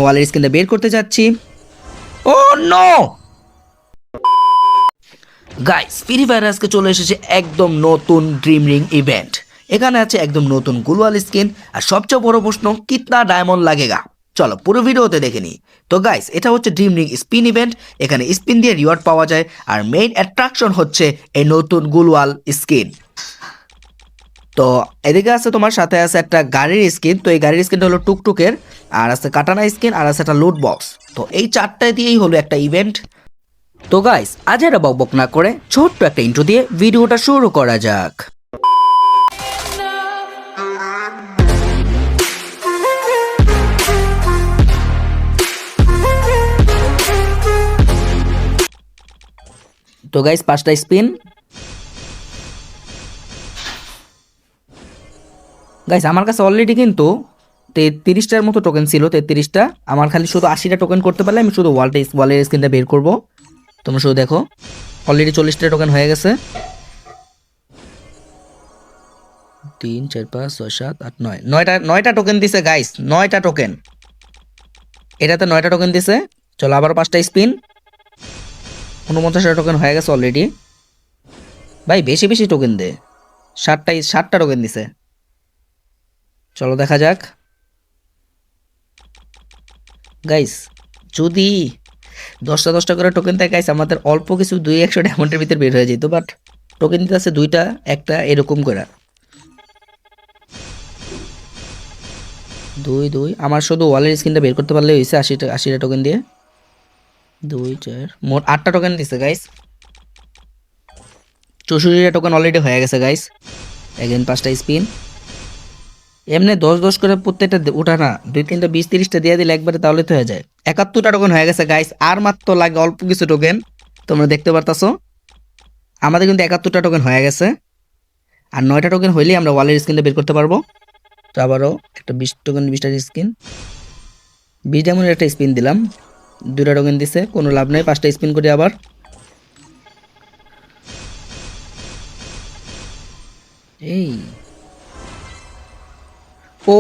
ওয়ালের স্ক্রিনটা বের করতে যাচ্ছি। ও নো গাইস, ফ্রি ফায়ার আজকে চলে এসেছে একদম নতুন ড্রিম রিং ইভেন্ট। এখানে আছে একদম নতুন গ্লোয়াল স্কিন, আর সবচেয়ে বড় প্রশ্ন কিতনা ডায়মন্ড লাগেগা। চলো পুরো ভিডিওতে দেখে নিই। তো গাইস, এটা হচ্ছে ড্রিম রিং স্পিন ইভেন্ট। এখানে স্পিন দিয়ে রিওয়ার্ড পাওয়া যায়, আর মেইন অ্যাট্রাকশন হচ্ছে এই নতুন গ্লোয়াল স্কিন। তো এদিকে আছে তোমার সাথে আছে একটা গাড়ির স্কিন। তো এই গাড়ির স্কিনটা হলো টুকটুকের, আর আছে কাটানা স্কিন, আর আছে একটা লুট বক্স। তো এই চারটায় দিয়েই হলো একটা ইভেন্ট। তো গাইস, আজ এটা বকবক না করে ছোট্ট একটা ইন্ট্রো দিয়ে ভিডিওটা শুরু করা যাক। তো গাইস, 5টা স্পিন। গাইস, আমার কাছে অলরেডি কিন্তু 33টার মতো টোকেন ছিল। 33টা। আমার খালি শুধু 80টা টোকেন করতে পারলে আমি শুধু ওয়ালের স্ক্রিনটা বের করব। তোমরা শুধু দেখো, অলরেডি 40টা টোকেন হয়ে গেছে। 3 4 5 6 7 8 9 9টা টোকেন দিছে গাইস, 9টা টোকেন। এটাতে 9টা টোকেন দিছে। চলো আবার 5টা স্পিন। 49টা টোকেন হয়ে গেছে অলরেডি। ভাই বেশি বেশি টোকেন দে। 7টা টোকেন দিছে। চলো দেখা যাক গাইস, যদি 10টা করে টোকেন দেয় গাইস, আমাদের অল্প কিছু 200 ডায়মন্ডের ভিতরে বের হয়ে যেত। বাট টোকেন দিতে আছে 2টা, একটা এরকম করে 2 2। আমার শুধু ওয়ালের স্ক্রিনটা বের করতে পারলে হয়েছে 80টা টোকেন দিয়ে। 2 4 মোট 8টা টোকেন দিছে গাইস। 64টা টোকেন অলরেডি হয়ে গেছে গাইস। এগেন 5টা স্পিন। এমনি 10 করে প্রত্যেকটা ওঠা না, 2 3টা 20 30টা দিয়ে দিলে একবারে, তাহলে তো হয়ে যায়। 71টা টোকেন হয়ে গেছে গাইস। আর মাত্র লাগে অল্প কিছু টোকেন। তোমরা দেখতে পারতাছো আমাদের কিন্তু 71টা টোকেন হয়ে গেছে। আর 9টা টোকেন হইলেই আমরা ওয়ালের স্ক্রিনটা বের করতে পারবো। তো আবারও একটা 20 টোকেন 20টা স্কিন, 20 ডায়মন্ডের একটা স্পিন দিলাম। 2টা টোকেন দিছে, কোনো লাভ নেই। 5টা স্পিন করি আবার। এই ও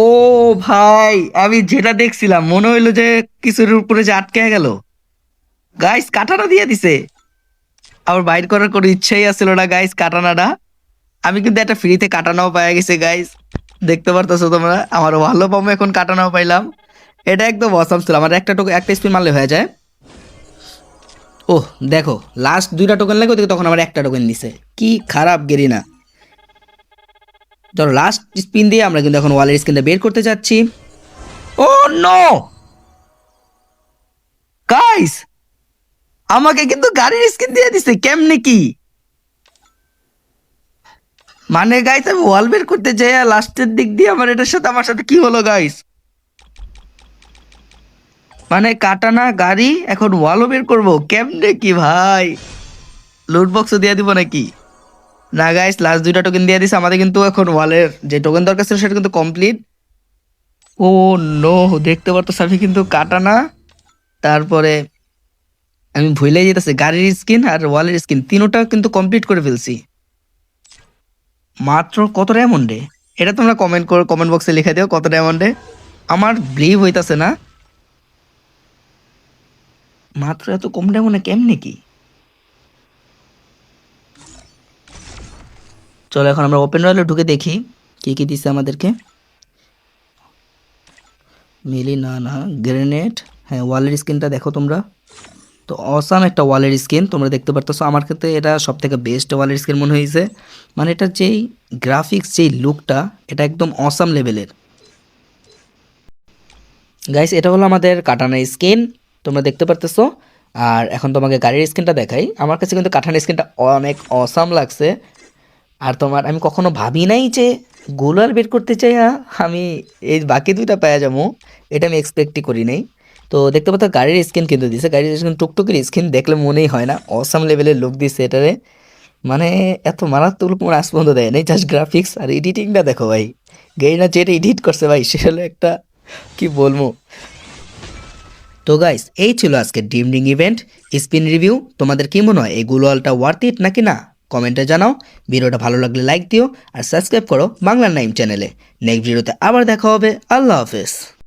ভাই, আমি যেটা দেখছিলাম মনে হইলো যে কিছুর উপরে যে আটকে গেল। গাইস, কাটানা দিয়ে দিছে। আবার বাইর করার কোনো ইচ্ছাই আসছিল না গাইস কাটানাটা। আমি কিন্তু একটা ফ্রিতে কাটানাও পাই গেছে গাইস। দেখতে পারতেছো তোমরা, আমার ভালো পাবো এখন কাটানাও পাইলাম। এটা একদম অসাম ছিল। আমার একটা স্পিন মারলে হয়ে যায়। ওহ দেখো, লাস্ট 2টা টোকেন লাগে, ওদিকে তখন আমার একটা টোকেন দিছে। কি খারাপ গেরিনা। ধরো লাস্ট স্পিন দিয়ে আমরা কিন্তু এখন ওয়ালের স্ক্রিনটা বের করতে যাচ্ছি। ও নো গাইস, আমাকে কিন্তু গাড়ির স্ক্রিন দিয়ে দিছে। কেমনে কি মানে গাইস, আমি ওয়াল বের করতে যাই লাস্টের দিক দিয়ে আমার সাথে কি হলো গাইস। মানে কাটানা গাড়ি, এখন ওয়ালও বের করবো কেমনে কি ভাই। লুট বক্সও দিয়ে দিব নাকি? না গাইস, লাস্ট 2টা টোকেন দিয়ে দিছে আমাদের, কিন্তু এখন ওয়ালের যে টোকেন দরকার ছিল সেটা কিন্তু কমপ্লিট। ও নো, দেখতে পারতো আমি কিন্তু কাটানা, তারপরে আমি ভুলে যেতেছি গাড়ির স্কিন আর ওয়ালের স্কিন, তিনোটা কিন্তু কমপ্লিট করে ফেলছি মাত্র কত ডায়মন্ডে। এটা তোমরা কমেন্ট বক্সে লিখে দিও কত ডায়মন্ডে। আমার বিলিভ হইতাছে না, মাত্র এত কম ডায়মন্ডে কেমনে কি। চলো এখন আমরা ওপেন রয়্যালে ঢুকে দেখি কি কি দিছে আমাদেরকে। মিলি না গ্রেনেড, হ্যাঁ ওয়ালের স্কিনটা দেখো তোমরা। তো অসাম একটা ওয়ালের স্কিন, তোমরা দেখতে পারতেছো। আমার ক্ষেত্রে এটা সব থেকে বেস্ট ওয়ালের স্কিন মনে হয়েছে। মানে এটার যেই গ্রাফিক্স, যেই লুকটা, এটা একদম অসাম লেভেলের। গাইস, এটা হলো আমাদের কাটানা স্কিন, তোমরা দেখতে পারতেছো। আর এখন তোমাকে গাড়ির স্কিনটা দেখাই। আমার কাছে কিন্তু কাটানা স্কিনটা অনেক অসাম লাগছে। আর তোমার আমি কখনো ভাবি নাই যে গোলার বের করতে চাই আমি এই বাকি 2টা পাওয়া যাবো, এটা আমি এক্সপেক্টই করি নাই। তো দেখতে পাচ্ছ গাড়ির স্কিন কিন্তু দিছে। গাড়ির স্কিন টুকটুকির স্কিন দেখলে মনেই হয় না, অসাম লেভেলের লুক দিচ্ছে এটারে। মানে এত মারাত্মক লুক মনে আজ পর্যন্ত দেয় নাই। জাস্ট গ্রাফিক্স আর এডিটিংটা দেখো ভাই। গেরিনা যেটা এডিট করছে ভাই, সে হলো একটা, কি বলবো। তো গাইস, এই ছিল আজকে dream ring event spin review. তোমাদের কি মনে হয় এই গ্লোয়ালটা ওয়ার্থ ইট নাকি না? কমেন্টে জানাও। ভিডিওটা ভালো লাগলে লাইক দিও, আর সাবস্ক্রাইব করো বাংলা নাইম চ্যানেলে। নেক্সট ভিডিওতে আবার দেখা হবে। আল্লাহ হাফেজ।